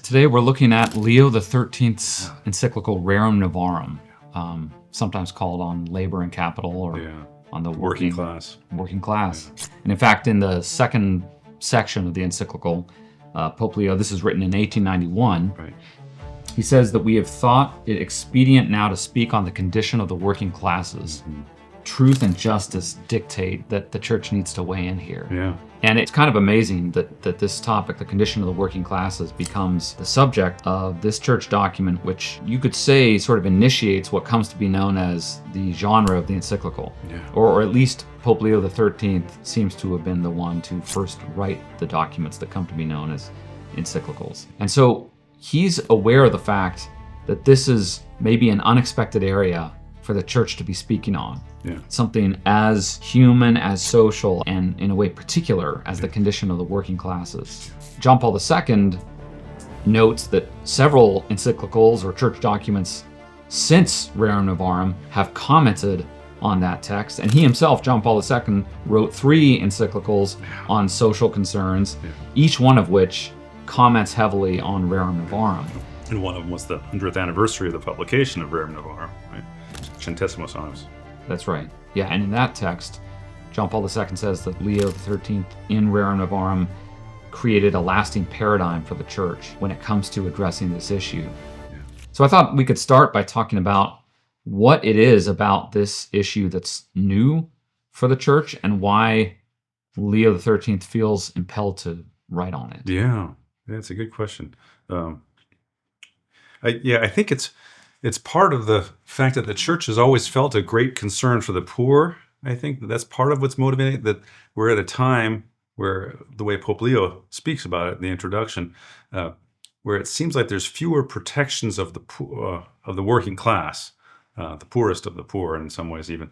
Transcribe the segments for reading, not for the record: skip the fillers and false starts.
Today we're looking at Leo XIII's encyclical Rerum Novarum, sometimes called on labor and capital, or on the working class. Yeah. And in fact, in the second section of the encyclical, Pope Leo, this is written in 1891, right. He says that we have thought it expedient now to speak on the condition of the working classes. Mm-hmm. Truth and justice dictate that the church needs to weigh in here. Yeah. And it's kind of amazing that this topic, the condition of the working classes, becomes the subject of this church document, which you could say sort of initiates what comes to be known as the genre of the encyclical. Yeah. Or at least Pope Leo XIII seems to have been the one to first write the documents that come to be known as encyclicals. And so he's aware of the fact that this is maybe an unexpected area for the church to be speaking on. Yeah. Something as human, as social, and in a way particular as the condition of the working classes. John Paul II notes that several encyclicals or church documents since Rerum Novarum have commented on that text, and he himself, John Paul II, wrote 3 encyclicals on social concerns, each one of which comments heavily on Rerum Novarum. And one of them was the 100th anniversary of the publication of Rerum Novarum, right? Centesimus Annus. That's right. Yeah, and in that text, John Paul II says that Leo XIII in Rerum Novarum created a lasting paradigm for the church when it comes to addressing this issue. Yeah. So I thought we could start by talking about what it is about this issue that's new for the church and why Leo XIII feels impelled to write on it. Yeah, that's a good question. I think it's part of the fact that the church has always felt a great concern for the poor. I think that's part of what's motivating, that we're at a time where, the way Pope Leo speaks about it in the introduction, where it seems like there's fewer protections of the poor, of the working class, the poorest of the poor in some ways even,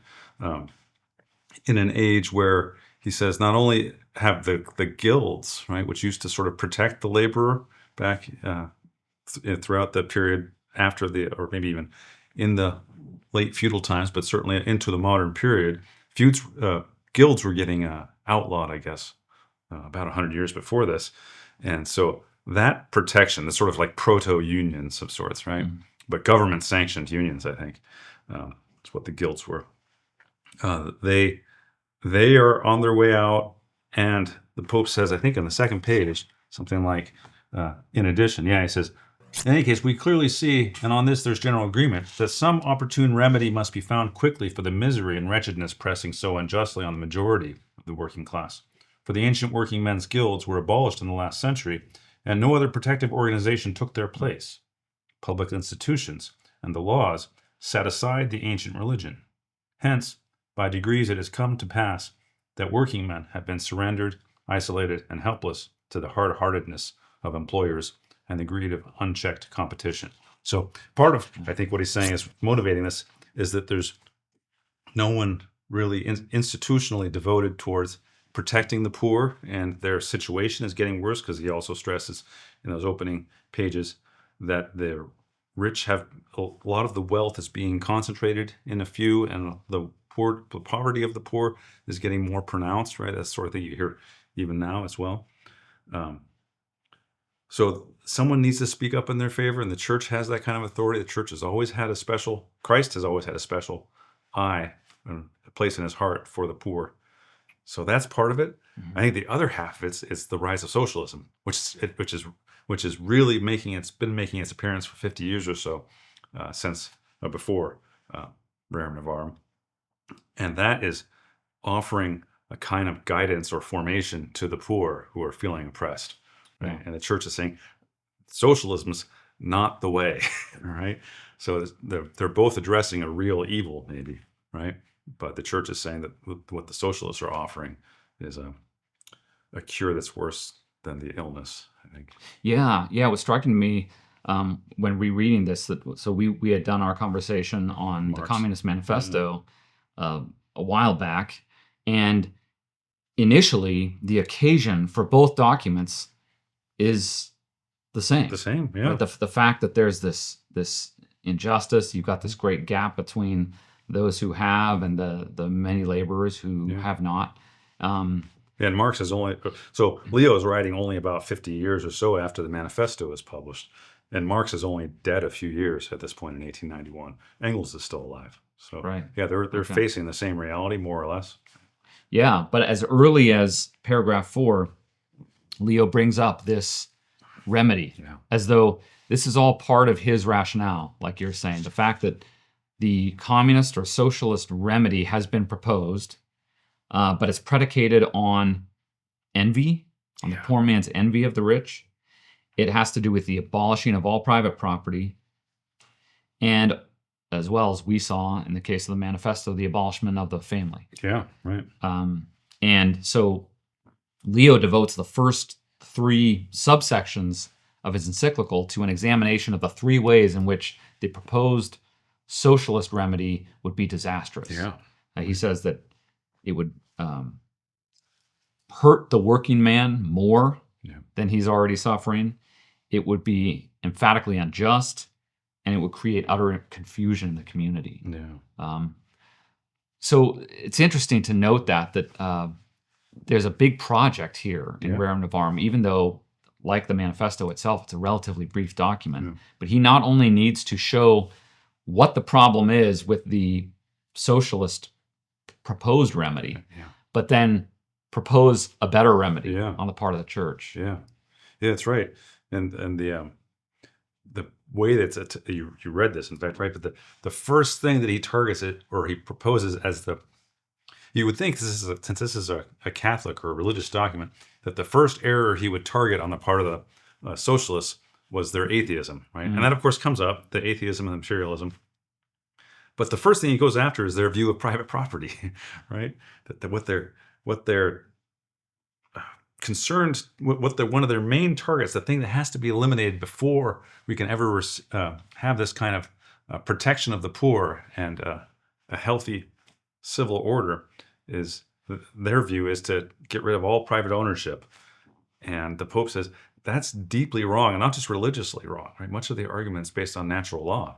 in an age where he says not only have the guilds, right, which used to sort of protect the laborer back throughout the period after or maybe even in the late feudal times, but certainly into the modern period, guilds were getting outlawed, I guess, about 100 years before this. And so that protection, the sort of like proto-unions of sorts, right? Mm-hmm. But government-sanctioned unions, I think, is what the guilds were. They are on their way out, and the Pope says, I think on the second page, something like, in addition, he says, in any case, we clearly see, and on this there's general agreement, that some opportune remedy must be found quickly for the misery and wretchedness pressing so unjustly on the majority of the working class. For the ancient working men's guilds were abolished in the last century, and no other protective organization took their place. Public institutions and the laws set aside the ancient religion. Hence, by degrees it has come to pass that working men have been surrendered, isolated, and helpless to the hard-heartedness of employers and the greed of unchecked competition. So part of, I think, what he's saying is motivating this is that there's no one really institutionally devoted towards protecting the poor, and their situation is getting worse, because he also stresses in those opening pages that the rich have a lot of the wealth is being concentrated in a few, and the poverty of the poor is getting more pronounced, right? That's the sort of thing you hear even now as well. So someone needs to speak up in their favor, and the church has that kind of authority. The church has always had Christ has always had a special eye and a place in his heart for the poor. So that's part of it. Mm-hmm. I think the other half of it's the rise of socialism, which is really making its appearance for 50 years or so since before Rerum Novarum, and that is offering a kind of guidance or formation to the poor who are feeling oppressed. Right. Yeah. And the church is saying socialism's not the way, right? So they're both addressing a real evil, maybe, right? But the church is saying that what the socialists are offering is a cure that's worse than the illness, I think. Yeah. It was striking to me when rereading this, so we had done our conversation on the Communist Manifesto a while back, and initially the occasion for both documents is the same. The same, yeah. Right? The fact that there's this injustice, you've got this great gap between those who have and the many laborers who have not. And Marx is so Leo is writing only about 50 years or so after the manifesto is published. And Marx is only dead a few years at this point in 1891. Engels is still alive. So Right. yeah, they're facing the same reality, more or less. Yeah, but as early as paragraph 4, Leo brings up this remedy, as though this is all part of his rationale, like you're saying. The fact that the communist or socialist remedy has been proposed, but it's predicated on envy, on the poor man's envy of the rich. It has to do with the abolishing of all private property, and as well as we saw in the case of the manifesto, the abolishment of the family. Yeah, right. And so Leo devotes the first 3 subsections of his encyclical to an examination of the 3 ways in which the proposed socialist remedy would be disastrous. Yeah. He says that it would hurt the working man more than he's already suffering. It would be emphatically unjust, and it would create utter confusion in the community. Yeah. So it's interesting to note that there's a big project here in Rerum Novarum, even though, like the manifesto itself, it's a relatively brief document. But he not only needs to show what the problem is with the socialist proposed remedy, but then propose a better remedy on the part of the church. Yeah, that's right. And the way that you read this, in fact, right? But the first thing that he targets or he proposes as you would think since this is a Catholic or a religious document, that the first error he would target on the part of the socialists was their atheism, right? And that, of course, comes up, the atheism and materialism. But the first thing he goes after is their view of private property, right? That what they're concerned, one of their main targets, the thing that has to be eliminated before we can ever have this kind of protection of the poor and a healthy civil order, is their view is to get rid of all private ownership. And the Pope says that's deeply wrong, and not just religiously wrong, right? Much of the argument is based on natural law.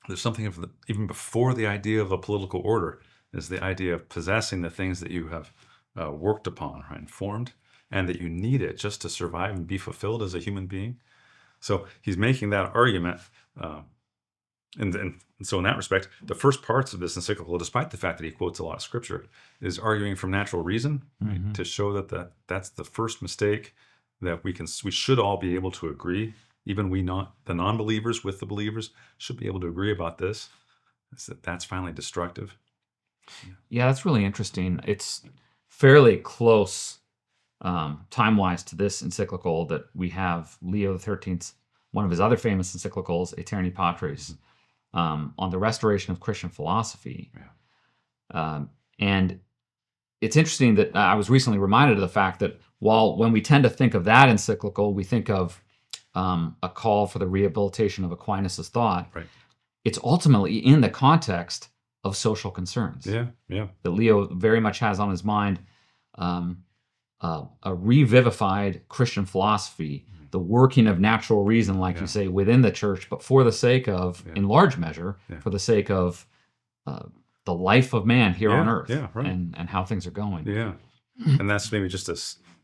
There's something even before the idea of a political order is the idea of possessing the things that you have worked upon, right, and formed, and that you need it just to survive and be fulfilled as a human being. So he's making that argument. And so in that respect, the first parts of this encyclical, despite the fact that he quotes a lot of scripture, is arguing from natural reason, right, to show that that's the first mistake, that we should all be able to agree. Even the non-believers with the believers should be able to agree about this. That's finally destructive. Yeah, that's really interesting. It's fairly close time-wise to this encyclical that we have Leo XIII, one of his other famous encyclicals, Aeterni Patris, on the restoration of Christian philosophy. And it's interesting that I was recently reminded of the fact that when we tend to think of that encyclical, we think of a call for the rehabilitation of Aquinas' thought. Right. It's ultimately in the context of social concerns. That Leo very much has on his mind a revivified Christian philosophy, the working of natural reason, like you say, within the church, but for the sake of, in large measure, for the sake of the life of man here on earth and how things are going. Yeah. And that's maybe just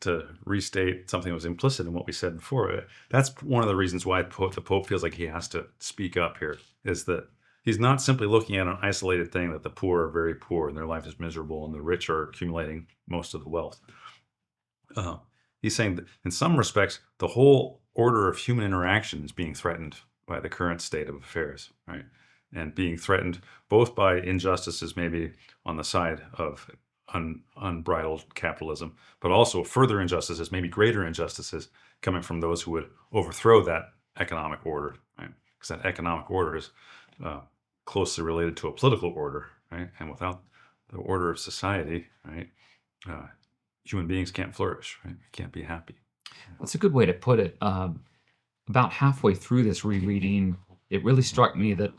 to restate something that was implicit in what we said before. That's one of the reasons why the Pope feels like he has to speak up here, is that he's not simply looking at an isolated thing that the poor are very poor and their life is miserable and the rich are accumulating most of the wealth. He's saying that in some respects, the whole order of human interaction is being threatened by the current state of affairs, right? And being threatened both by injustices maybe on the side of unbridled capitalism, but also further injustices, maybe greater injustices, coming from those who would overthrow that economic order, right? Because that economic order is closely related to a political order, right? And without the order of society, right, human beings can't flourish, right? Can't be happy. That's a good way to put it. About halfway through this rereading, it really struck me that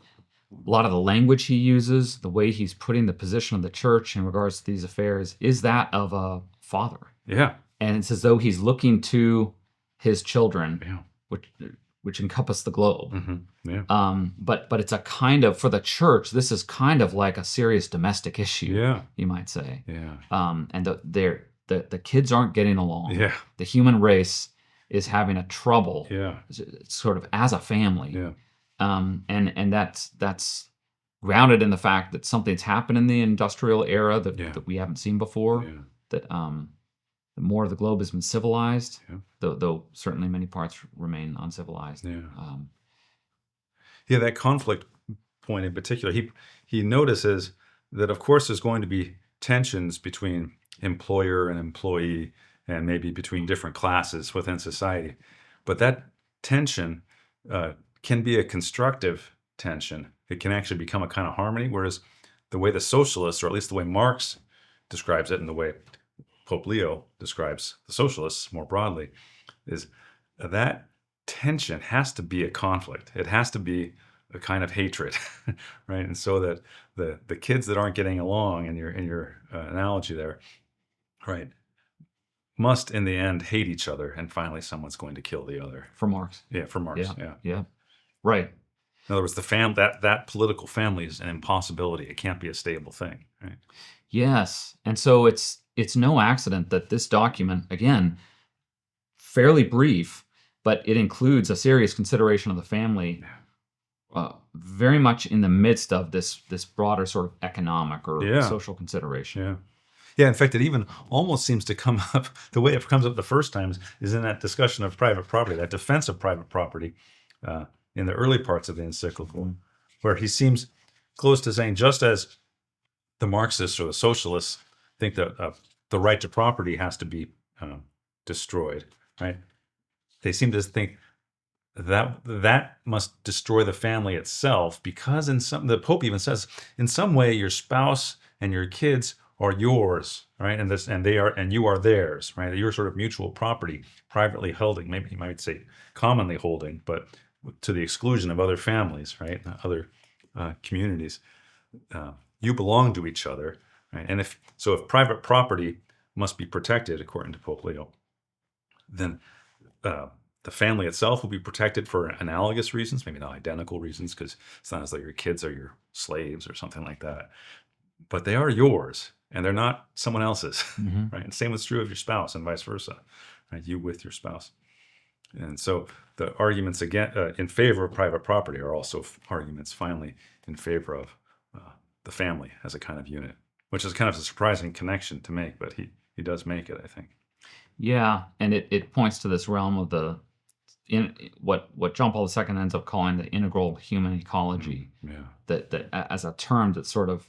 a lot of the language he uses, the way he's putting the position of the church in regards to these affairs, is that of a father. Yeah. And it's as though he's looking to his children, which encompass the globe. Mm-hmm. Yeah. But it's a kind of, for the church, this is kind of like a serious domestic issue, you might say. Yeah. And the kids aren't getting along. Yeah. The human race is having a trouble, Yeah. sort of as a family. Yeah. And that's grounded in the fact that something's happened in the industrial era that we haven't seen before. Yeah. That more of the globe has been civilized, Yeah. though certainly many parts remain uncivilized. Yeah. Yeah, that conflict point in particular, he notices that, of course, there's going to be tensions between employer and employee, and maybe between different classes within society. But that tension can be a constructive tension. It can actually become a kind of harmony, whereas the way the socialists, or at least the way Marx describes it and the way Pope Leo describes the socialists more broadly, is that tension has to be a conflict. It has to be a kind of hatred, right? And so that the kids that aren't getting along in your analogy there, right, must in the end hate each other, and finally someone's going to kill the other. For Marx. Yeah, for Marx. Yeah. Right. In other words, that political family is an impossibility. It can't be a stable thing, right? Yes. And so it's no accident that this document, again, fairly brief, but it includes a serious consideration of the family, very much in the midst of this broader sort of economic or social consideration. Yeah. Yeah, in fact, it even almost seems to come up, the way it comes up the first time is in that discussion of private property, that defense of private property in the early parts of the encyclical, where he seems close to saying, just as the Marxists or the socialists think that the right to property has to be destroyed, right? They seem to think that must destroy the family itself, because the Pope even says, in some way, your spouse and your kids are yours, right? And you are theirs, right? You're sort of mutual property, privately holding, maybe you might say commonly holding, but to the exclusion of other families, right? Other communities. You belong to each other, right? And if private property must be protected, according to Pope Leo, then the family itself will be protected for analogous reasons, maybe not identical reasons, because it's not as though your kids are your slaves or something like that. But they are yours, and they're not someone else's, right? And same is true of your spouse and vice versa, right? You with your spouse. And so the arguments again in favor of private property are also arguments finally in favor of the family as a kind of unit, which is kind of a surprising connection to make, but he does make it, I think. Yeah, and it points to this realm of what John Paul II ends up calling the integral human ecology. That as a term that sort of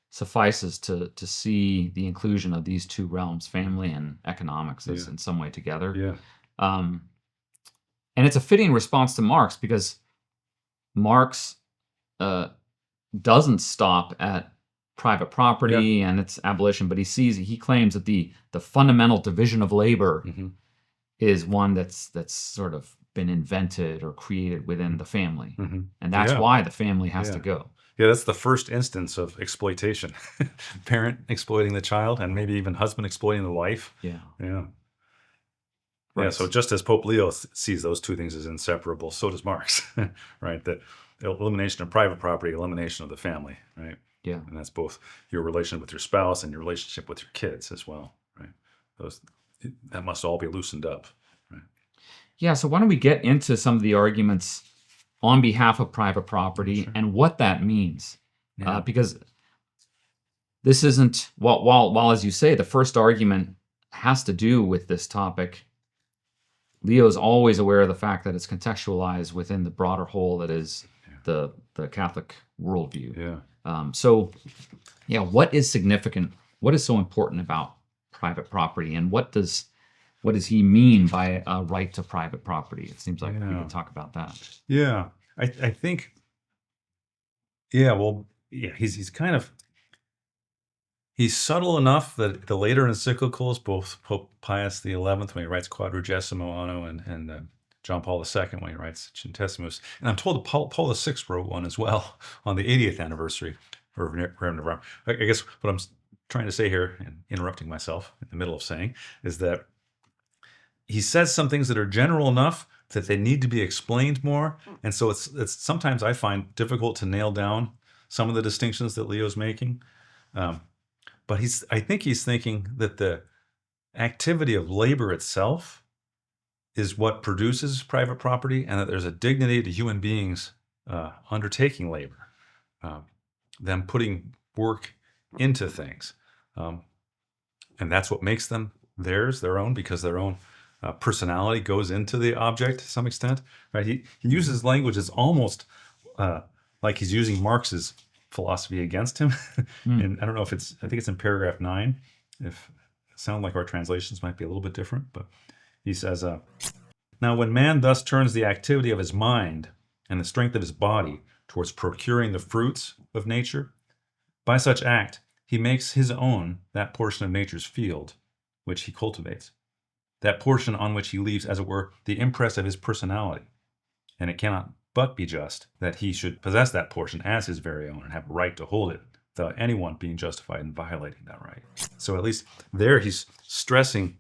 suffices to see the inclusion of these two realms, family and economics, as in some way together. Yeah. And it's a fitting response to Marx, because Marx doesn't stop at private property and its abolition, but he claims that the fundamental division of labor is one that's sort of been invented or created within the family. And that's why the family has to go. Yeah, that's the first instance of exploitation. Parent exploiting the child, and maybe even husband exploiting the wife. Yeah. Right. Yeah, so just as Pope Leo sees those two things as inseparable, so does Marx, right? The elimination of private property, elimination of the family, right? Yeah. And that's both your relation with your spouse and your relationship with your kids as well, right? That must all be loosened up, right? Yeah, so why don't we get into some of the arguments on behalf of private property and what that means? Because this isn't, while as you say, the first argument has to do with this topic, Leo's always aware of the fact that it's contextualized within the broader whole that is the Catholic worldview. What is significant? What is so important about private property, and what does he mean by a right to private property? It seems like we can talk about that. Yeah, I think. Yeah, well, he's kind of. He's subtle enough that the later encyclicals, both Pope Pius XI, when he writes Quadragesimo Anno, and John Paul II, when he writes Centesimus, and I'm told Paul VI wrote one as well on the 80th anniversary of Rerum Novarum. I guess what I'm trying to say here, and interrupting myself in the middle of saying, is that he says some things that are general enough that they need to be explained more, and so it's sometimes I find difficult to nail down some of the distinctions that Leo's making. But I think he's thinking that activity of labor itself is what produces private property, and that there's a dignity to human beings undertaking labor, them putting work into things. And that's what makes them theirs, their own, because their own personality goes into the object to some extent. Right? He uses language that's almost like he's using Marx's philosophy against him. And I don't know if I think it's in paragraph 9. If it sounds like our translations might be a little bit different, but he says, now when man thus turns the activity of his mind and the strength of his body towards procuring the fruits of nature, by such act, he makes his own that portion of nature's field which he cultivates, that portion on which he leaves, as it were, the impress of his personality. And it cannot but be just that he should possess that portion as his very own and have a right to hold it without anyone being justified in violating that right. So at least there he's stressing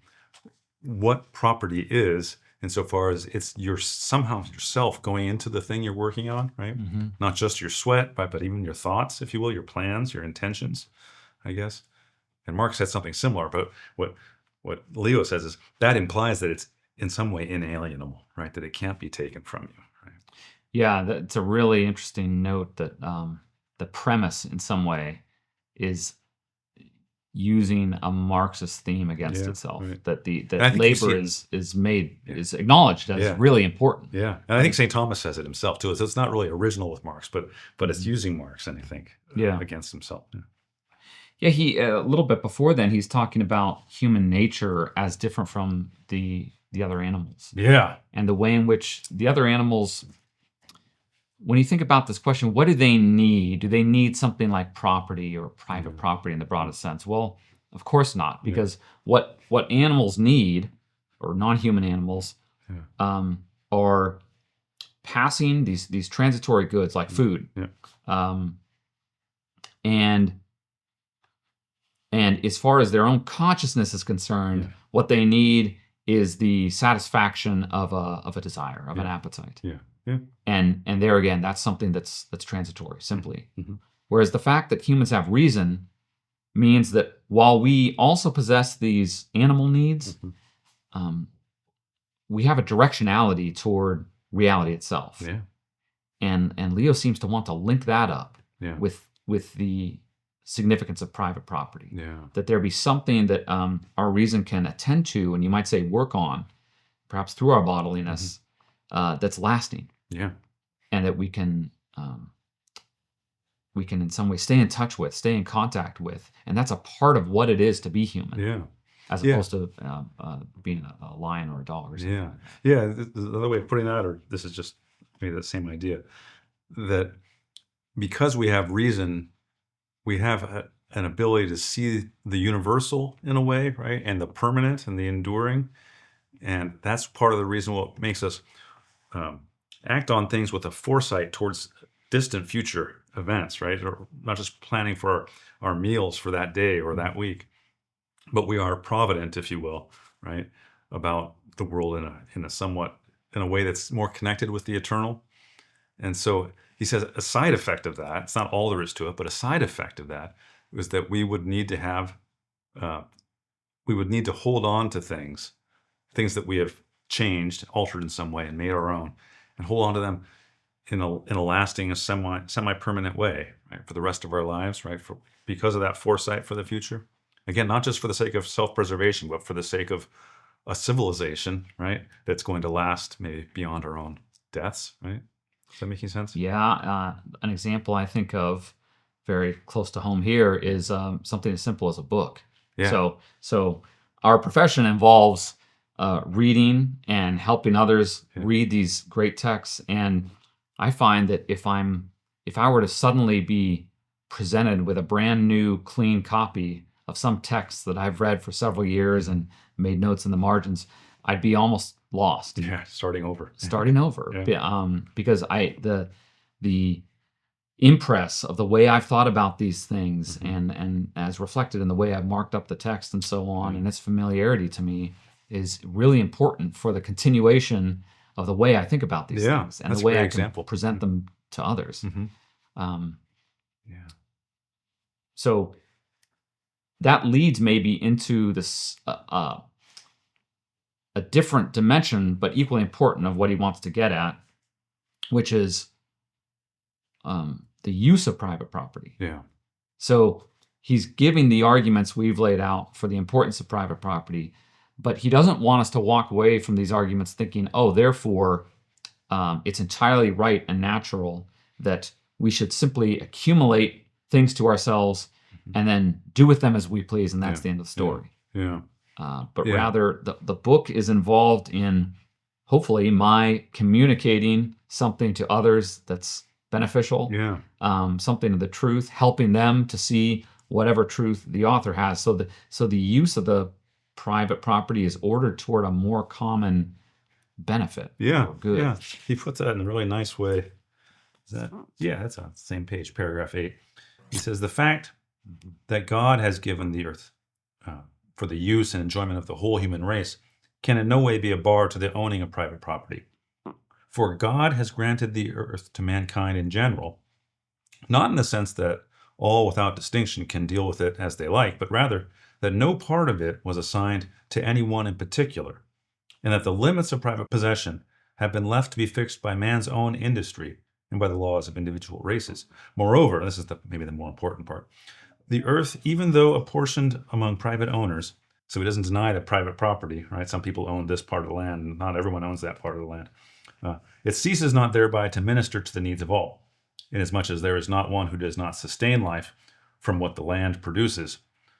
what property is, insofar as it's somehow yourself going into the thing you're working on, right? Mm-hmm. Not just your sweat, but even your thoughts, if you will, your plans, your intentions, I guess. And Marx said something similar, but what Leo says is that implies that it's in some way inalienable, right? That it can't be taken from you, right? Yeah, that's a really interesting note that the premise in some way is using a Marxist theme against itself. Right. That labor is acknowledged as really important. Yeah, and I think St. Thomas says it himself too. So it's not really original with Marx, but it's using Marx, and I think against himself. Yeah, he a little bit before then he's talking about human nature as different from the other animals. Yeah, and the way in which the other animals. When you think about this question, what do they need? Do they need something like property or private property in the broadest sense? Well, of course not, because what animals need, or non-human animals, are passing these transitory goods like food, and as far as their own consciousness is concerned, what they need is the satisfaction of a desire, of an appetite. Yeah. And there again, that's something that's transitory, simply. Mm-hmm. Whereas the fact that humans have reason means that while we also possess these animal needs, we have a directionality toward reality itself. Yeah. And Leo seems to want to link that up with the significance of private property. Yeah. That there be something that our reason can attend to, and you might say work on, perhaps through our bodiliness, that's lasting. Yeah. And that we can in some way stay in touch with, stay in contact with, and that's a part of what it is to be human. Yeah. As opposed to being a lion or a dog or something. Yeah. Yeah. The other way of putting that, or this is just maybe the same idea, that because we have reason, we have an ability to see the universal in a way, right? And the permanent and the enduring. And that's part of the reason what makes us act on things with a foresight towards distant future events, right? Or not just planning for our meals for that day or that week, but we are provident, if you will, right, about the world in a way that's more connected with the eternal. And so he says a side effect of that, it's not all there is to it, but a side effect of that is that we would need to hold on to things that we have changed, altered in some way, and made our own, and hold on to them in a lasting, semi-permanent way, right, for the rest of our lives, right, because of that foresight for the future. Again, not just for the sake of self-preservation, but for the sake of a civilization, right, that's going to last maybe beyond our own deaths, right? Is that making sense? Yeah. An example I think of very close to home here is something as simple as a book. Yeah. So our profession involves reading and helping others read these great texts. And I find that if I were to suddenly be presented with a brand new, clean copy of some text that I've read for several years and made notes in the margins, I'd be almost lost. Yeah, starting over. Because the impress of the way I've thought about these things and as reflected in the way I've marked up the text and so on, and its familiarity to me is really important for the continuation of the way I think about these things and the way I can present them to others. So that leads maybe into this a different dimension, but equally important, of what he wants to get at, which is the use of private property. Yeah. So he's giving the arguments we've laid out for the importance of private property, but he doesn't want us to walk away from these arguments thinking, oh, therefore, it's entirely right and natural that we should simply accumulate things to ourselves and then do with them as we please, and that's the end of the story. Yeah. But rather, the book is involved in, hopefully, my communicating something to others that's beneficial, something of the truth, helping them to see whatever truth the author has. So the use of the private property is ordered toward a more common benefit. Yeah, or good. yeah. He puts that in a really nice way. That's on the same page, paragraph 8. He says, the fact that God has given the earth for the use and enjoyment of the whole human race can in no way be a bar to the owning of private property. For God has granted the earth to mankind in general, not in the sense that all without distinction can deal with it as they like, but rather that no part of it was assigned to any one in particular, and that the limits of private possession have been left to be fixed by man's own industry and by the laws of individual races. Moreover, this is maybe the more important part, the earth, even though apportioned among private owners, so he doesn't deny that private property, right? Some people own this part of the land, and not everyone owns that part of the land. It ceases not thereby to minister to the needs of all, inasmuch as there is not one who does not sustain life from what the land produces.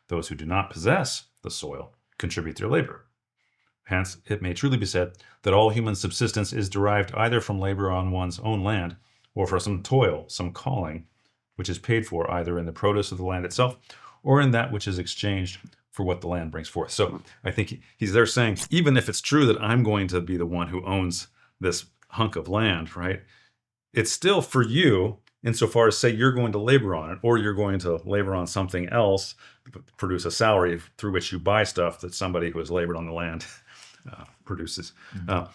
Those who do not possess the soil contribute their labor. Hence, it may truly be said that all human subsistence is derived either from labor on one's own land or from some toil, some calling, which is paid for either in the produce of the land itself or in that which is exchanged for what the land brings forth. So I think he's there saying, even if it's true that I'm going to be the one who owns this hunk of land, right? It's still for you, insofar as, say, you're going to labor on it, or you're going to labor on something else, produce a salary through which you buy stuff that somebody who has labored on the land produces.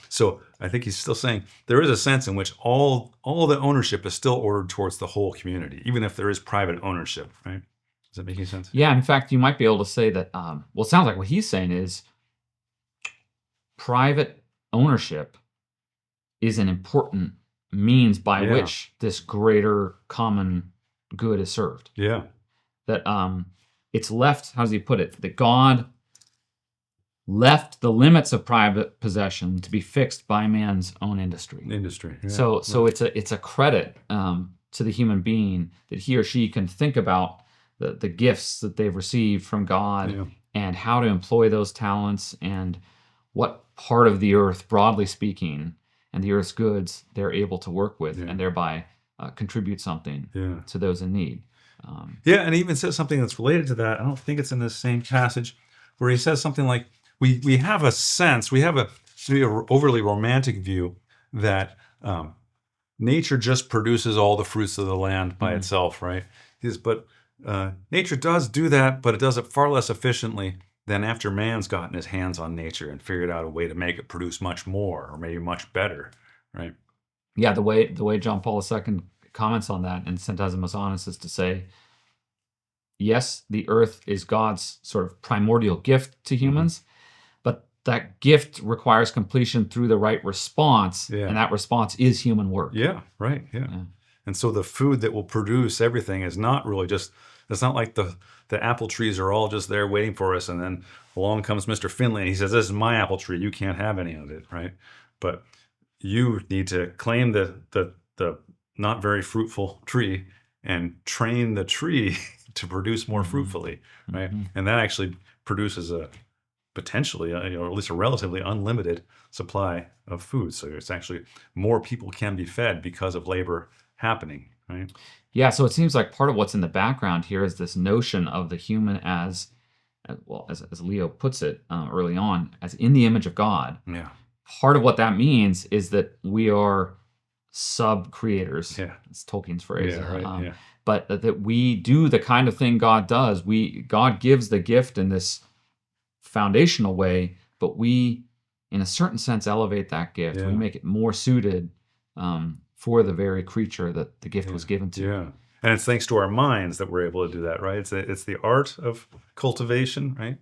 So I think he's still saying there is a sense in which all the ownership is still ordered towards the whole community, even if there is private ownership, right? Does that make any sense? Yeah, in fact, you might be able to say that, well, it sounds like what he's saying is private ownership is an important means by which this greater common good is served. Yeah. That it's left, how does he put it? That God left the limits of private possession to be fixed by man's own industry. Yeah. So it's a credit to the human being that he or she can think about the gifts that they've received from God and how to employ those talents and what part of the earth, broadly speaking, and the earth's goods they're able to work with and thereby contribute something to those in need. And he even says something that's related to that. I don't think it's in this same passage, where he says something like, we have a sense, we have a overly romantic view that nature just produces all the fruits of the land by itself, right? But nature does do that, but it does it far less efficiently than after man's gotten his hands on nature and figured out a way to make it produce much more, or maybe much better, right? Yeah, the way John Paul II comments on that in Centesimus Annus is to say, yes, the earth is God's sort of primordial gift to humans, but that gift requires completion through the right response, and that response is human work. Yeah, right, yeah. And so the food that will produce everything is not really just, it's not like the apple trees are all just there waiting for us, and then along comes Mr. Finley and he says, this is my apple tree, you can't have any of it, right? But you need to claim the not very fruitful tree and train the tree to produce more fruitfully, right? And that actually produces a potentially, or at least a relatively unlimited supply of food. So it's actually more people can be fed because of labor happening, right? Yeah, so it seems like part of what's in the background here is this notion of the human as Leo puts it early on, as in the image of God. Yeah. Part of what that means is that we are sub-creators. Yeah. It's Tolkien's phrase. Yeah, right. But that we do the kind of thing God does. God gives the gift in this foundational way, but we, in a certain sense, elevate that gift. We make it more suited for the very creature that the gift was given to. Yeah. And it's thanks to our minds that we're able to do that, right? It's the art of cultivation, right?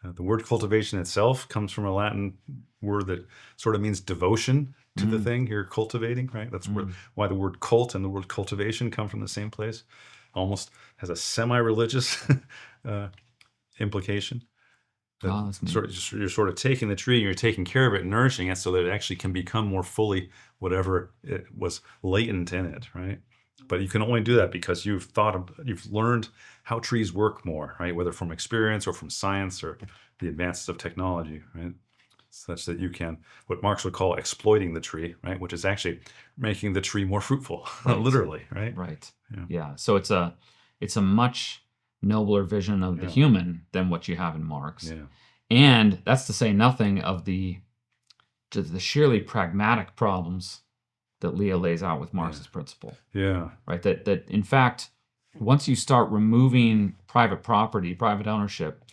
The word cultivation itself comes from a Latin word that sort of means devotion to the thing you're cultivating, right? That's why the word cult and the word cultivation come from the same place. Almost has a semi-religious implication. You're sort of taking the tree and you're taking care of it and nourishing it so that it actually can become more fully whatever it was latent in it, right? But you can only do that because you've learned how trees work more, right? Whether from experience or from science or the advances of technology, right? Such that you can, what Marx would call exploiting the tree, right? Which is actually making the tree more fruitful, right. Literally, right? Right. Yeah. So it's a much nobler vision of the human than what you have in Marx. Yeah. And that's to say nothing of the sheerly pragmatic problems that Leo lays out with Marx's principle. Yeah. Right. That in fact, once you start removing private property, private ownership,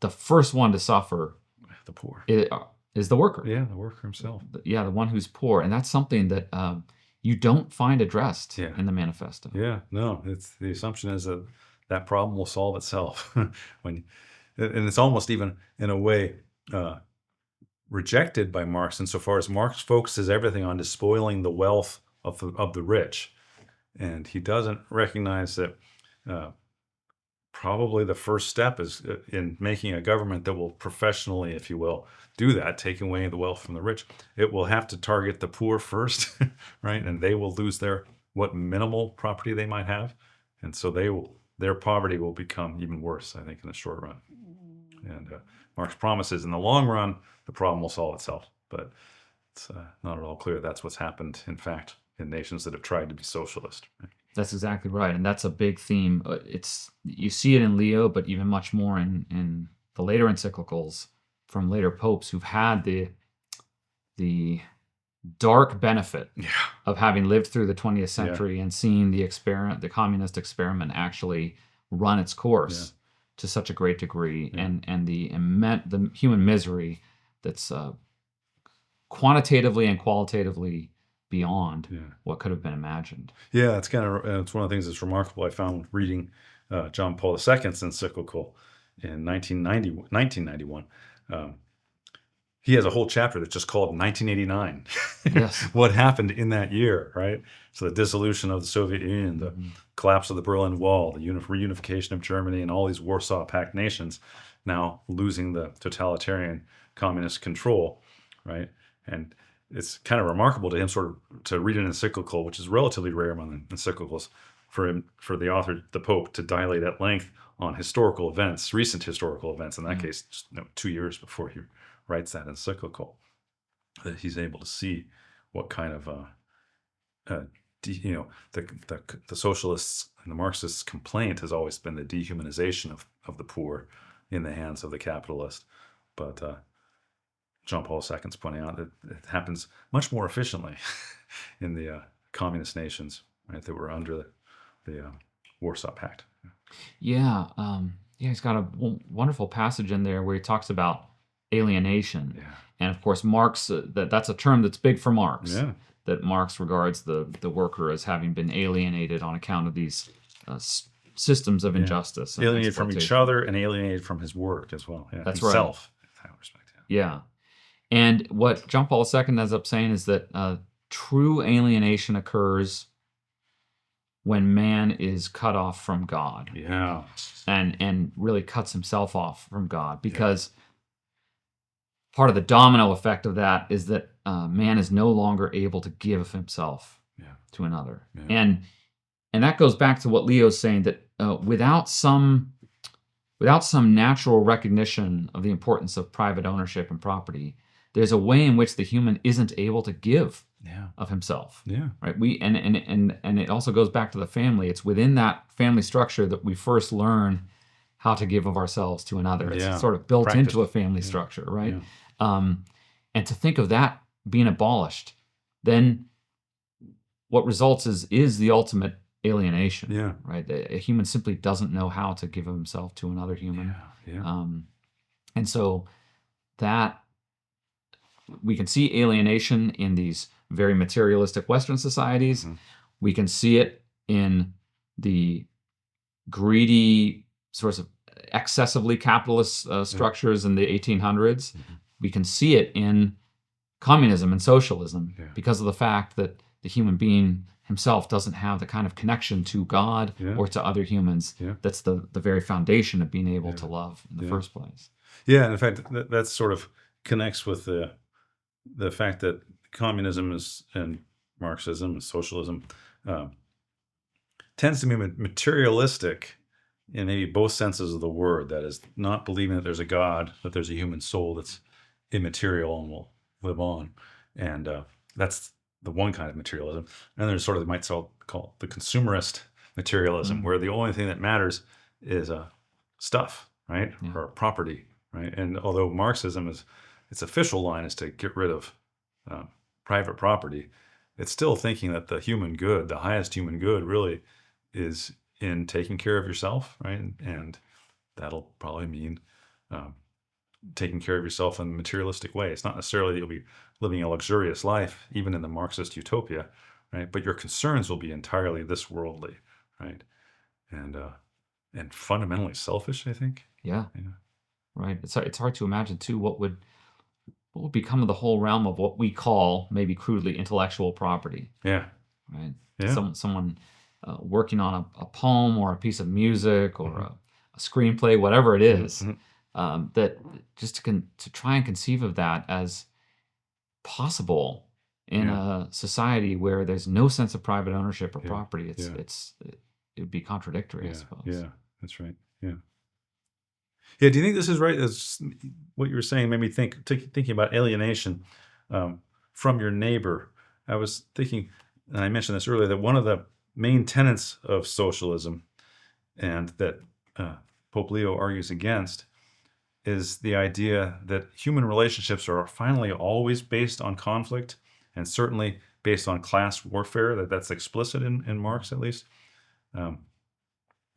the first one to suffer, the poor, is the worker. Yeah, the worker himself. The one who's poor, and that's something that you don't find addressed in the manifesto. Yeah. No, it's the assumption is that problem will solve itself and it's almost even in a way rejected by Marx insofar as Marx focuses everything on despoiling the wealth of the rich, and he doesn't recognize that probably the first step is in making a government that will professionally, if you will, do that, taking away the wealth from the rich. It will have to target the poor first, right? And they will lose what minimal property they might have, and so their poverty will become even worse, I think, in the short run. And Marx promises in the long run, the problem will solve itself. But it's not at all clear that's what's happened, in fact, in nations that have tried to be socialist. Right? That's exactly right. And that's a big theme. You see it in Leo, but even much more in the later encyclicals from later popes who've had the dark benefit of having lived through the 20th century and seeing the communist experiment actually run its course to such a great degree, and the human misery that's quantitatively and qualitatively beyond what could have been imagined. Yeah, it's one of the things that's remarkable. I found reading John Paul II's encyclical in 1991. He has a whole chapter that's just called 1989. Yes. What happened in that year, right? So the dissolution of the Soviet Union, the collapse of the Berlin Wall, the reunification of Germany, and all these Warsaw Pact nations now losing the totalitarian communist control, right? And it's kind of remarkable to him to read an encyclical, which is relatively rare among encyclicals, for the author, the Pope, to dilate at length on historical events, recent historical events. In that case, just 2 years before he writes that encyclical, that he's able to see what kind of the socialists and the Marxists' complaint has always been the dehumanization of the poor in the hands of the capitalist. But John Paul II's pointing out that it happens much more efficiently in the communist nations, right, that were under the Warsaw Pact. Yeah, he's got a wonderful passage in there where he talks about alienation. Yeah. And of course, Marx, that's a term that's big for Marx. Yeah. That Marx regards the worker as having been alienated on account of these systems of injustice. And alienated from each other and alienated from his work as well. Yeah. That's himself, right. In that respect. Yeah. And what John Paul II ends up saying is that true alienation occurs when man is cut off from God. Yeah. And really cuts himself off from God, because part of the domino effect of that is that man is no longer able to give of himself to another. Yeah. And that goes back to what Leo's saying, that without some natural recognition of the importance of private ownership and property, there's a way in which the human isn't able to give of himself. Yeah. Right. And it also goes back to the family. It's within that family structure that we first learn how to give of ourselves to another. It's sort of built into a family structure, right? Yeah. And to think of that being abolished, then what results is the ultimate alienation. Yeah. Right. A human simply doesn't know how to give of himself to another human. Yeah. And so that we can see alienation in these very materialistic Western societies. Mm-hmm. We can see it in the greedy, sorts of excessively capitalist structures in the 1800s. We can see it in communism and socialism because of the fact that the human being himself doesn't have the kind of connection to God or to other humans that's the very foundation of being able to love in the first place. Yeah, and in fact, that sort of connects with the fact that communism is, and Marxism and socialism tends to be materialistic in maybe both senses of the word. That is, not believing that there's a God, that there's a human soul that's immaterial and will live on. And that's the one kind of materialism. And there's sort of, they might call it the consumerist materialism, where the only thing that matters is stuff, right? Or property, right? And although Marxism its official line is to get rid of private property, it's still thinking that the human good, the highest human good, really is in taking care of yourself, right? And that'll probably mean taking care of yourself in a materialistic way. It's not necessarily that you'll be living a luxurious life, even in the Marxist utopia, right? But your concerns will be entirely this worldly, right? And fundamentally selfish, I think. Yeah. Right. It's hard to imagine too what would become of the whole realm of what we call, maybe crudely, intellectual property. Yeah. Right. Yeah. Someone working on a poem or a piece of music or a screenplay, whatever it is, that just to try and conceive of that as possible in a society where there's no sense of private ownership or property, it would be contradictory, I suppose. Yeah, that's right. Yeah. Yeah, do you think this is right? As what you were saying made me thinking about alienation from your neighbor. I was thinking, and I mentioned this earlier, that one of the main tenets of socialism, and that Pope Leo argues against, is the idea that human relationships are finally always based on conflict, and certainly based on class warfare. That's explicit in Marx, at least.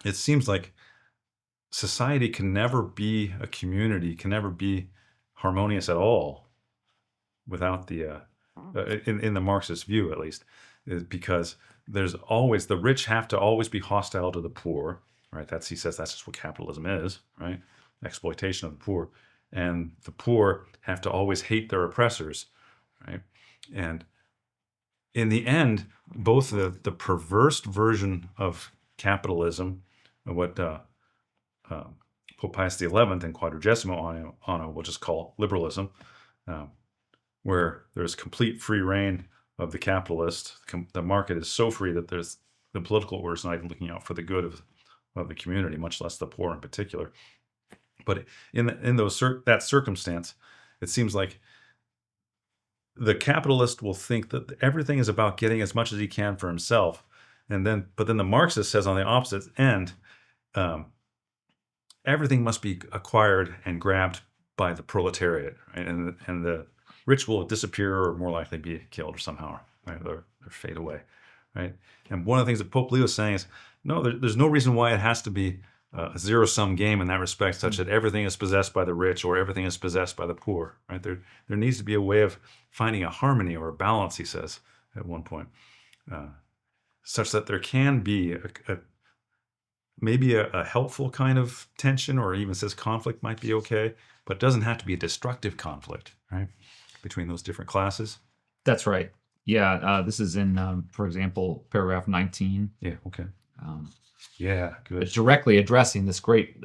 It seems like society can never be a community, can never be harmonious at all without the, in the Marxist view at least, is because there's always, the rich have to always be hostile to the poor, right? He says that's just what capitalism is, right? Exploitation of the poor. And the poor have to always hate their oppressors, right? And in the end, both the perverse version of capitalism, what Pope Pius XI in Quadragesimo Anno will just call liberalism, where there's complete free reign of the capitalist. The market is so free that there's the political order is not even looking out for the good of the community, much less the poor in particular. But in that circumstance, it seems like the capitalist will think that everything is about getting as much as he can for himself, but then the Marxist says on the opposite end, everything must be acquired and grabbed by the proletariat, right? And the rich will disappear or more likely be killed or somehow, right? Or fade away, right? And one of the things that Pope Leo is saying is, no, there's no reason why it has to be a zero-sum game in that respect, such that everything is possessed by the rich or everything is possessed by the poor, right? There needs to be a way of finding a harmony or a balance, he says at one point, such that there can be maybe a helpful kind of tension, or even says conflict might be okay, but it doesn't have to be a destructive conflict, right, between those different classes. That's right. Yeah, this is in, for example, paragraph 19. Yeah, okay. Yeah, good. It's directly addressing this great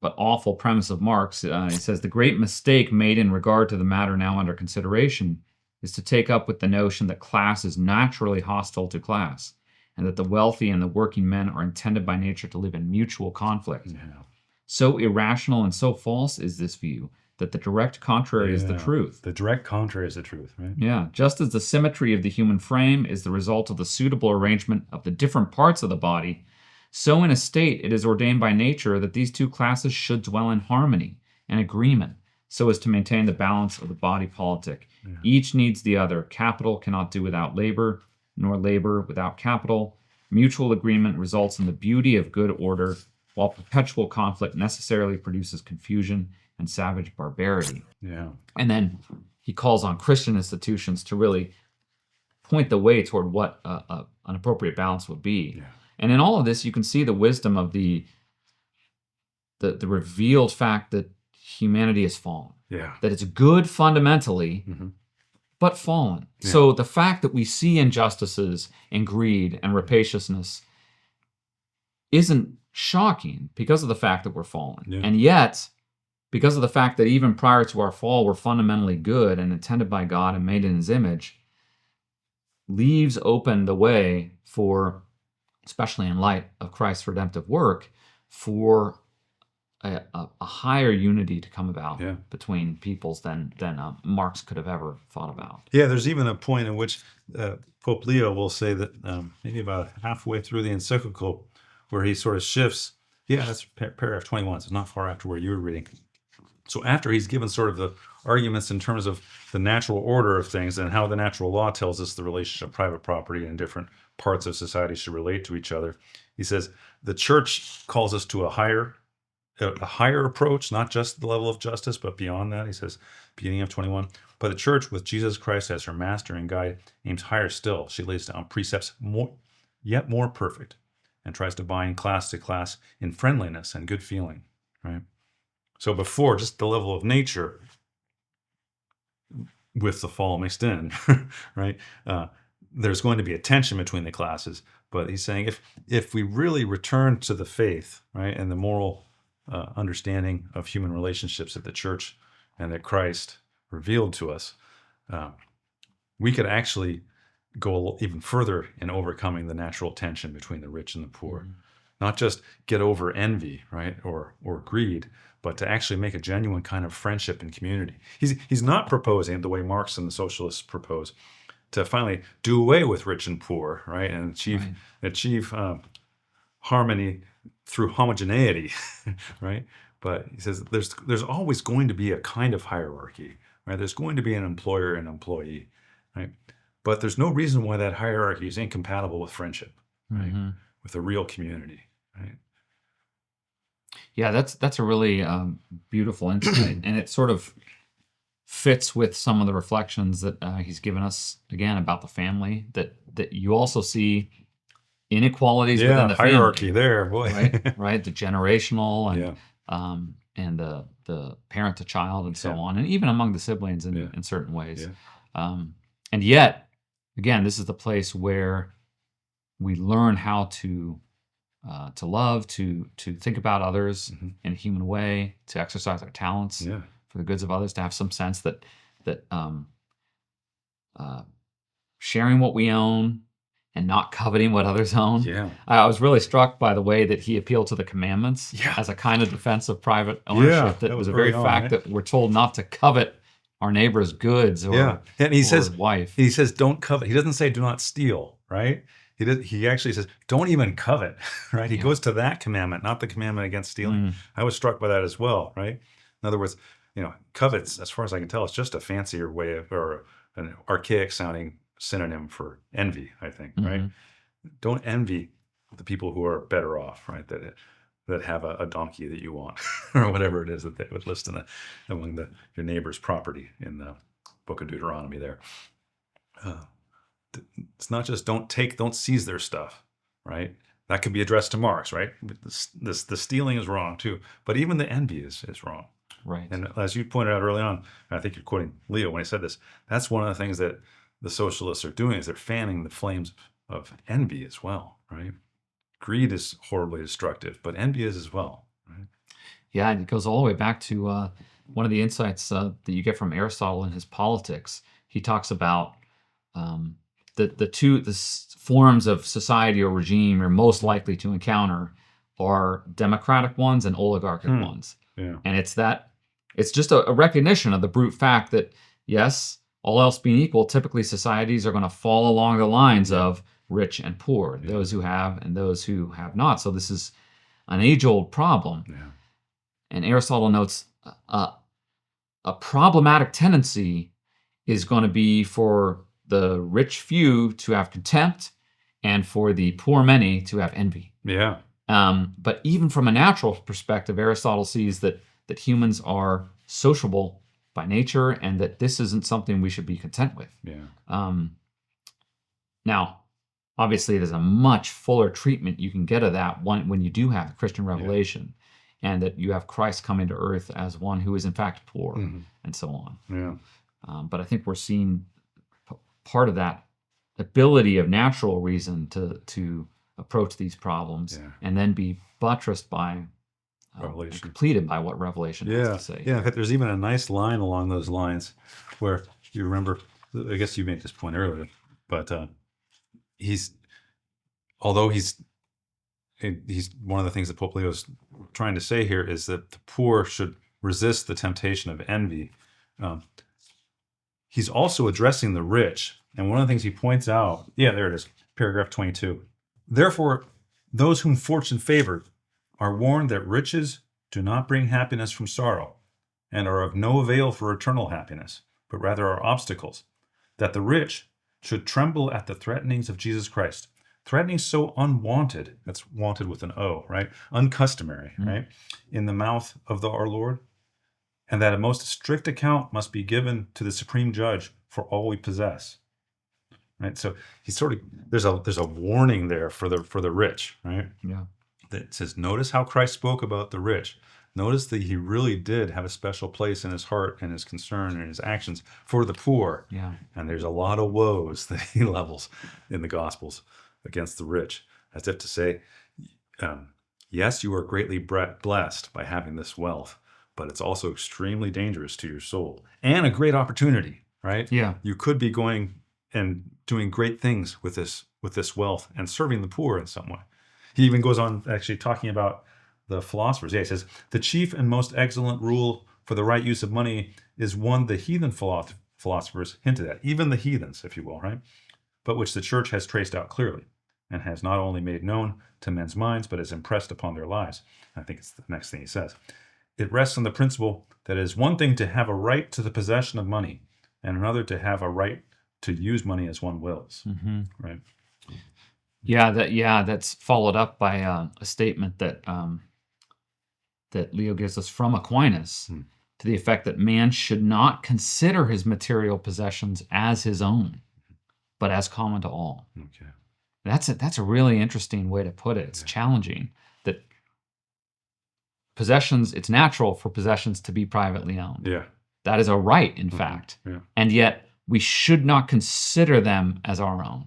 but awful premise of Marx. He says, the great mistake made in regard to the matter now under consideration is to take up with the notion that class is naturally hostile to class, and that the wealthy and the working men are intended by nature to live in mutual conflict. Yeah. So irrational and so false is this view that the direct contrary is the truth. The direct contrary is the truth, right? Yeah, just as the symmetry of the human frame is the result of the suitable arrangement of the different parts of the body, so in a state it is ordained by nature that these two classes should dwell in harmony and agreement, so as to maintain the balance of the body politic. Yeah. Each needs the other. Capital cannot do without labor, nor labor without capital. Mutual agreement results in the beauty of good order, while perpetual conflict necessarily produces confusion and savage barbarity. Yeah. And then he calls on Christian institutions to really point the way toward what an appropriate balance would be. Yeah. And in all of this, you can see the wisdom of the revealed fact that humanity has fallen. Yeah. That it's good fundamentally, but fallen. Yeah. So the fact that we see injustices and greed and rapaciousness isn't shocking because of the fact that we're fallen. Yeah. And yet, because of the fact that even prior to our fall, we're fundamentally good and intended by God and made in his image, leaves open the way for, especially in light of Christ's redemptive work, for a higher unity to come about between peoples than Marx could have ever thought about. Yeah, there's even a point in which Pope Leo will say that maybe about halfway through the encyclical, where he sort of shifts. Yeah, that's paragraph 21, so not far after where you were reading. So after he's given sort of the arguments in terms of the natural order of things and how the natural law tells us the relationship of private property and different parts of society should relate to each other, he says the church calls us to a higher approach, not just the level of justice, but beyond that. He says, beginning of 21, but the church with Jesus Christ as her master and guide aims higher still. She lays down precepts yet more perfect and tries to bind class to class in friendliness and good feeling, right? So before, just the level of nature with the fall mixed in, right? There's going to be a tension between the classes, but he's saying if we really return to the faith, right, and the moral understanding of human relationships that the church and that Christ revealed to us, we could actually go even further in overcoming the natural tension between the rich and the poor. Not just get over envy, right, or greed, but to actually make a genuine kind of friendship and community. He's not proposing the way Marx and the socialists propose to finally do away with rich and poor, right, and achieve harmony through homogeneity, right? But he says there's always going to be a kind of hierarchy, right? There's going to be an employer and employee, right? But there's no reason why that hierarchy is incompatible with friendship, right? With a real community, right? Yeah, that's a really beautiful insight, and it sort of fits with some of the reflections that he's given us again about the family. That you also see inequalities within the hierarchy family, there, boy. right, the generational and the parent to child and so on, and even among the siblings in certain ways. And yet, again, this is the place where we learn how to love, to think about others in a human way, to exercise our talents for the goods of others, to have some sense that sharing what we own and not coveting what others own. I was really struck by the way that he appealed to the commandments as a kind of defense of private ownership. That was the very fact that we're told not to covet our neighbor's goods or and he says wife. He says don't covet. He doesn't say do not steal, right? He actually says don't even covet, right? He goes to that commandment, not the commandment against stealing. I was struck by that as well, right? In other words, covets, as far as I can tell, it's just a fancier way of, or an archaic sounding synonym for envy, I think, right? Don't envy the people who are better off, right? That have a donkey that you want, or whatever it is that they would list among your neighbor's property in the book of Deuteronomy there. It's not just don't seize their stuff, right? That could be addressed to Marx, right? The stealing is wrong too, but even the envy is wrong. Right. And as you pointed out early on, I think you're quoting Leo when he said this, that's one of the things that the socialists are doing, is they're fanning the flames of envy as well, right? Greed is horribly destructive, but envy is as well, right? Yeah, and it goes all the way back to one of the insights that you get from Aristotle in his Politics. He talks about the two forms of society or regime you're most likely to encounter are democratic ones and oligarchic ones. Yeah. And it's just a recognition of the brute fact that, yes, all else being equal, typically societies are going to fall along the lines of rich and poor, those who have and those who have not. So this is an age-old problem. Yeah. And Aristotle notes a problematic tendency is going to be for the rich few to have contempt and for the poor many to have envy. Yeah. But even from a natural perspective, Aristotle sees that humans are sociable by nature and that this isn't something we should be content with. Yeah. Now, obviously there's a much fuller treatment you can get of that when you do have the Christian revelation, and that you have Christ coming to earth as one who is in fact poor, and so on. Yeah. But I think we're seeing part of that ability of natural reason to approach these problems, and then be buttressed by Revelation. Completed by what Revelation has to say. Yeah, in fact, there's even a nice line along those lines where you remember, I guess you made this point earlier, but although he's one of the things that Pope Leo is trying to say here is that the poor should resist the temptation of envy. He's also addressing the rich. And one of the things he points out, there it is, paragraph 22. Therefore, those whom fortune favored are warned that riches do not bring happiness from sorrow, and are of no avail for eternal happiness, but rather are obstacles, that the rich should tremble at the threatenings of Jesus Christ, threatenings so unwanted, that's wanted with an O, right? Uncustomary, right? In the mouth of our Lord, and that a most strict account must be given to the supreme judge for all we possess. Right? So he's there's a warning there for the rich, right? Yeah. That says, notice how Christ spoke about the rich. Notice that he really did have a special place in his heart and his concern and his actions for the poor. Yeah. And there's a lot of woes that he levels in the Gospels against the rich, as if to say, yes, you are greatly blessed by having this wealth, but it's also extremely dangerous to your soul and a great opportunity, right? Yeah. You could be going and doing great things with this wealth and serving the poor in some way. He even goes on actually talking about the philosophers. He says, the chief and most excellent rule for the right use of money is one the heathen philosophers hinted at, even the heathens, if you will, right? But which the church has traced out clearly and has not only made known to men's minds, but has impressed upon their lives. I think it's the next thing he says. It rests on the principle that it is one thing to have a right to the possession of money and another to have a right to use money as one wills, right? That's followed up by a statement that that Leo gives us from Aquinas to the effect that man should not consider his material possessions as his own, but as common to all. Okay. That's a really interesting way to put it. It's challenging that possessions, it's natural for possessions to be privately owned. Yeah. That is a right, in fact. Yeah. And yet we should not consider them as our own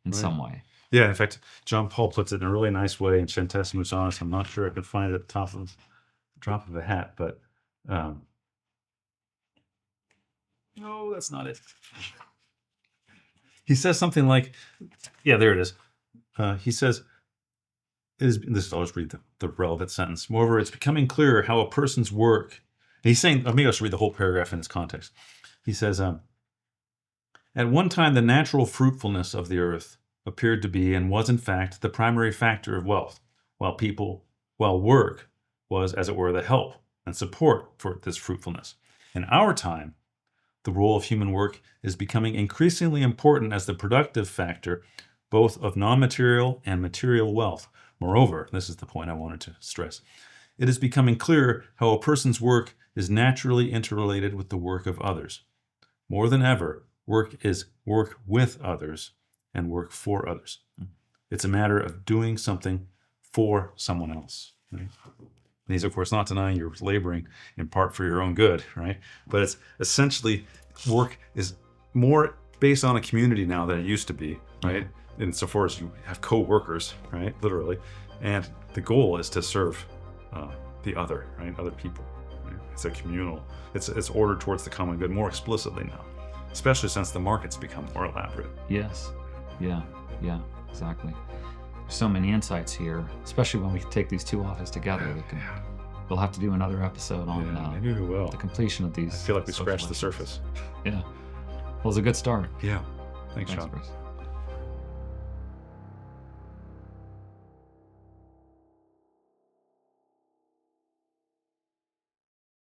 in some way. Yeah, in fact, John Paul puts it in a really nice way in Centesimus Annus. I'm not sure I could find it at the drop of a hat, but no, that's not it. He says something like, there it is. He says, I'll just read the relevant sentence. Moreover, it's becoming clearer how a person's work, and he's saying, maybe I'll just read the whole paragraph in its context. He says, at one time the natural fruitfulness of the earth appeared to be and was in fact the primary factor of wealth, while work was, as it were, the help and support for this fruitfulness. In our time, the role of human work is becoming increasingly important as the productive factor both of non-material and material wealth. Moreover, this is the point I wanted to stress, it is becoming clear how a person's work is naturally interrelated with the work of others. More than ever, work is work with others and work for others. It's a matter of doing something for someone else. Right? He's, of course, not denying you're laboring in part for your own good, right? But it's essentially work is more based on a community now than it used to be, right? Insofar as you have co-workers, right? Literally. And the goal is to serve the other, right? Other people. Right? It's a communal. It's ordered towards the common good more explicitly now, especially since the market's become more elaborate. Yes. Yeah, exactly. There's so many insights here, especially when we take these two offices together. We'll have to do another episode on maybe we will. The completion of these. I feel like we scratched the surface. Yeah. Well, it's a good start. Yeah. Thanks, Sean. Bruce.